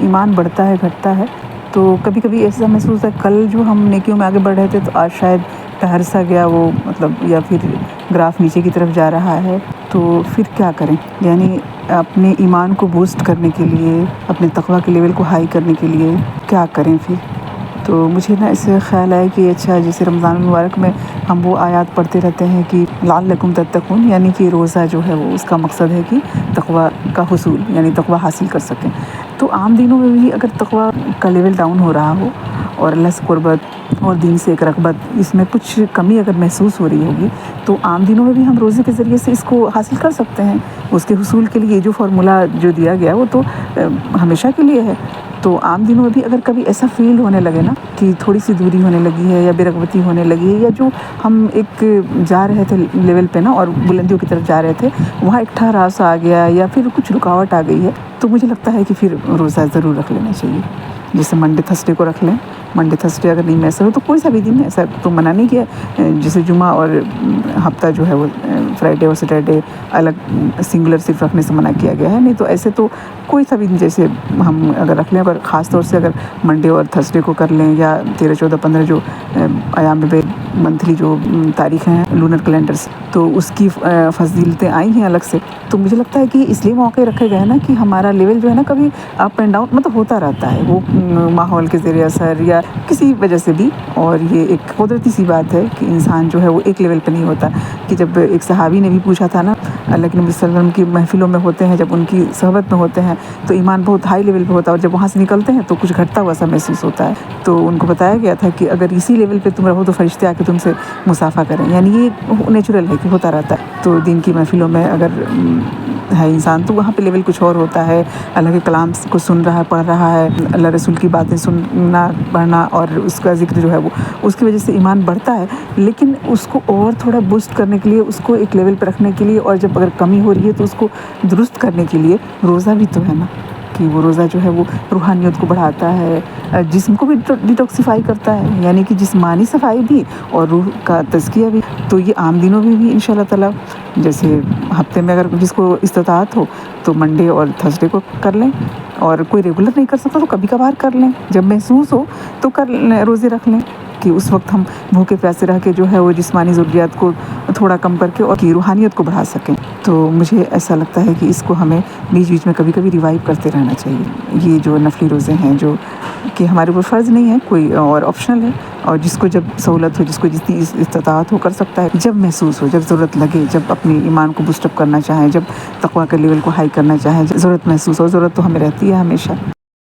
ایمان بڑھتا ہے گھٹتا ہے تو کبھی کبھی ایسا محسوس ہے کل جو ہم نیکیوں میں آگے بڑھ رہے تھے تو آج شاید ٹہر سا گیا وہ مطلب، یا پھر گراف نیچے کی طرف جا رہا ہے، تو پھر کیا کریں؟ یعنی اپنے ایمان کو بوسٹ کرنے کے لیے، اپنے تقویٰ کے لیول کو ہائی کرنے کے لیے کیا کریں پھر؟ تو مجھے نا اس سے خیال ہے کہ اچھا جیسے رمضان المبارک میں ہم وہ آیات پڑھتے رہتے ہیں کہ لعلکم تتقون، یعنی کہ روزہ جو ہے وہ اس کا مقصد ہے کہ تقویٰ کا حصول، یعنی تقویٰ حاصل کر سکیں۔ تو عام دنوں میں بھی اگر تقویٰ کا لیول ڈاؤن ہو رہا ہو اور اللہ سے قربت اور دین سے ایک رغبت، اس میں کچھ کمی اگر محسوس ہو رہی ہوگی تو عام دنوں میں بھی ہم روزے کے ذریعے سے اس کو حاصل کر سکتے ہیں۔ اس کے حصول کے لیے جو فارمولہ جو دیا گیا وہ تو ہمیشہ کے لیے ہے۔ تو عام دنوں میں بھی اگر کبھی ایسا فیل ہونے لگے نا کہ تھوڑی سی دوری ہونے لگی ہے یا بے رغبتی ہونے لگی ہے، یا جو ہم ایک جا رہے تھے لیول پہ نا اور بلندیوں کی طرف جا رہے تھے، وہاں ایک ٹھہراؤ سا آ گیا یا پھر کچھ رکاوٹ آ گئی ہے، تو مجھے لگتا ہے کہ پھر روزہ ضرور رکھ لینا چاہیے۔ جیسے منڈے تھرسڈے کو رکھ لیں، منڈے تھرسڈے اگر نہیں میسر ہو تو کوئی سا بھی دن، ایسا تو منع نہیں کیا، جیسے جمعہ اور ہفتہ جو ہے وہ فرائیڈے اور سیٹرڈے الگ سنگولر صرف رکھنے سے منع کیا گیا ہے، نہیں تو ایسے تو کوئی سا بھی دن جیسے ہم اگر رکھ لیں، اگر خاص طور سے اگر منڈے اور تھرسڈے کو کر لیں، یا 13 14 15 جو ایام منتھلی جو تاریخیں ہیں لونر کیلنڈر سے، تو اس کی فضیلتیں آئی ہیں الگ سے، تو مجھے لگتا ہے کہ اس لیے موقع رکھے گئے ہیں نا کہ ہمارا لیول جو ہے نا کبھی اپ اینڈ ڈاؤن مطلب ہوتا رہتا ہے، وہ ماحول کے زیر اثر یا کسی وجہ سے بھی، اور یہ ایک قدرتی سی بات ہے کہ انسان جو ہے وہ ایک لیول پہ نہیں ہوتا۔ کہ جب ایک صحابی نے بھی پوچھا تھا نا، اللہ کے نبی صلی اللہ علیہ وسلم کی محفلوں میں ہوتے ہیں، جب ان کی صحبت میں ہوتے ہیں تو ایمان بہت ہائی لیول پہ ہوتا ہے، اور جب وہاں سے نکلتے ہیں تو کچھ گھٹتا ہوا سا محسوس ہوتا ہے۔ تو ان کو بتایا گیا تھا کہ اگر اسی لیول پہ تم رہو تو فرشتے آ کے تم سے مصافحہ کریں، یعنی یہ نیچرل ہے کہ ہوتا رہتا ہے۔ تو دین کی محفلوں میں اگر ہے انسان تو وہاں پہ لیول کچھ اور ہوتا ہے، اللہ کے کلام کو سن رہا ہے، پڑھ رہا ہے، اللہ رسول کی باتیں سننا پڑھنا اور اس کا ذکر جو ہے وہ اس کی وجہ سے ایمان بڑھتا ہے، لیکن اس کو اور تھوڑا بوسٹ کرنے کے لیے، اس کو ایک لیول پہ رکھنے کے لیے، اور جب اگر کمی ہو رہی ہے تو اس کو درست کرنے کے لیے روزہ بھی تو ہے نا، کہ وہ روزہ جو ہے وہ روحانیت کو بڑھاتا ہے، جسم کو بھی ڈیٹاکسیفائی کرتا ہے، یعنی کہ جسمانی صفائی بھی اور روح کا تزکیہ بھی۔ تو یہ عام دنوں میں بھی انشاءاللہ تعالیٰ، جیسے ہفتے میں اگر جس کو استطاعت ہو تو منڈے اور تھرسڈے کو کر لیں، اور کوئی ریگولر نہیں کر سکتا تو کبھی کبھار کر لیں، جب محسوس ہو تو کر لیں، روزے رکھ لیں، کہ اس وقت ہم بھوکے پیاسے رہ کے جو ہے وہ جسمانی ضروریات کو تھوڑا کم کر کے اور کی روحانیت کو بڑھا سکیں۔ تو مجھے ایسا لگتا ہے کہ اس کو ہمیں بیچ بیچ میں کبھی کبھی ریوائیو کرتے رہنا چاہیے۔ یہ جو نفلی روزے ہیں جو کہ ہمارے اوپر فرض نہیں ہے کوئی، اور آپشنل ہے، اور جس کو جب سہولت ہو، جس کو جتنی استطاعت ہو کر سکتا ہے، جب محسوس ہو، جب ضرورت لگے، جب اپنی ایمان کو بوسٹ اپ کرنا چاہیں، جب تقویٰ کے لیول کو ہائی کرنا چاہیں، ضرورت محسوس ہو، ضرورت تو ہمیں رہتی ہے ہمیشہ۔